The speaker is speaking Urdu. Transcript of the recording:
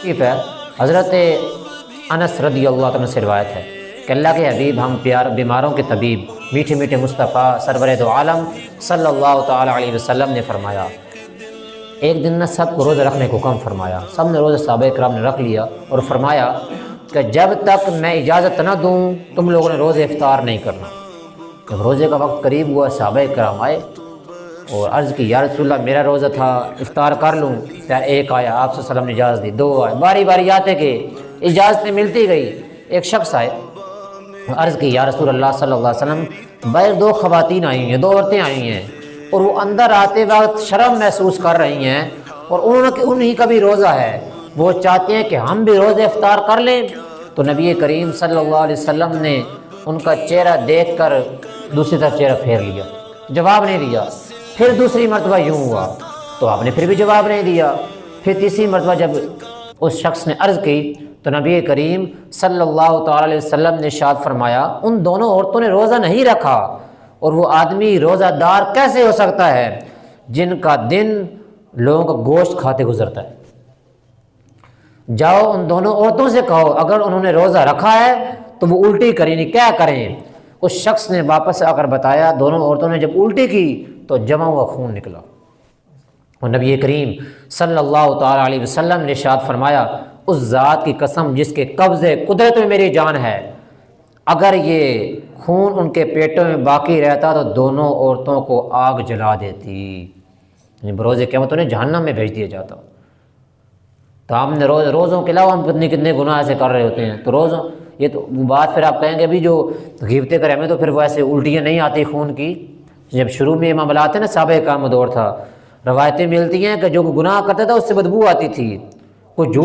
ٹھیک ہے، حضرت انس رضی اللہ عنہ سے روایت ہے کہ اللہ کے حبیب ہم پیار بیماروں کے طبیب میٹھے میٹھے مصطفیٰ سرور دو عالم صلی اللہ تعالیٰ علیہ وسلم نے فرمایا، ایک دن نہ سب کو روزہ رکھنے کو حکم فرمایا، سب نے روزہ صحابہ کرام نے رکھ لیا اور فرمایا کہ جب تک میں اجازت نہ دوں تم لوگوں نے روزہ افطار نہیں کرنا۔ جب روزے کا وقت قریب ہوا صحابہ کرام آئے اور عرض کی یا رسول اللہ میرا روزہ تھا افطار کر لوں؟ پھر ایک آیا، آپ صلی اللہ علیہ وسلم نے اجازت دی، دو آئے، باری باری آتے کہ اجازتیں ملتی گئی۔ ایک شخص آئے، عرض کی یا رسول اللہ صلی اللہ علیہ وسلم باہر دو خواتین آئی ہیں، دو عورتیں آئی ہیں اور وہ اندر آتے وقت شرم محسوس کر رہی ہیں اور انہی کا بھی روزہ ہے، وہ چاہتے ہیں کہ ہم بھی روزہ افطار کر لیں۔ تو نبی کریم صلی اللہ علیہ وسلم نے ان کا چہرہ دیکھ کر دوسری طرف چہرہ پھیر لیا، جواب نہیں دیا۔ پھر دوسری مرتبہ یوں ہوا تو آپ نے پھر بھی جواب نہیں دیا۔ پھر تیسری مرتبہ جب اس شخص نے عرض کی تو نبی کریم صلی اللہ تعالی علیہ وسلم نے ارشاد فرمایا ان دونوں عورتوں نے روزہ نہیں رکھا، اور وہ آدمی روزہ دار کیسے ہو سکتا ہے جن کا دن لوگوں کا گوشت کھاتے گزرتا ہے۔ جاؤ ان دونوں عورتوں سے کہو اگر انہوں نے روزہ رکھا ہے تو وہ الٹی کریں، نہیں کیا کریں؟ اس شخص نے واپس آ کر بتایا دونوں عورتوں نے جب الٹی کی تو جمع ہوا خون نکلا۔ اور نبی کریم صلی اللہ تعالی علیہ وسلم نے ارشاد فرمایا اس ذات کی قسم جس کے قبضے قدرت میں میری جان ہے، اگر یہ خون ان کے پیٹوں میں باقی رہتا تو دونوں عورتوں کو آگ جلا دیتی، یعنی بروز قیامت انہیں جہنم میں بھیج دیا جاتا۔ تو ہم نے روزوں کے علاوہ ہم کتنے گناہ ایسے کر رہے ہوتے ہیں، تو روزوں یہ تو بات پھر آپ کہیں گے بھی جو غیبتیں کریں ہمیں تو پھر وہ ایسے الٹیاں نہیں آتی خون کی۔ جب شروع میں معاملات ہیں نا صحابہ کرام دور تھا، روایتیں ملتی ہیں کہ جو گناہ کرتا تھا اس سے بدبو آتی تھی، کوئی جھوٹ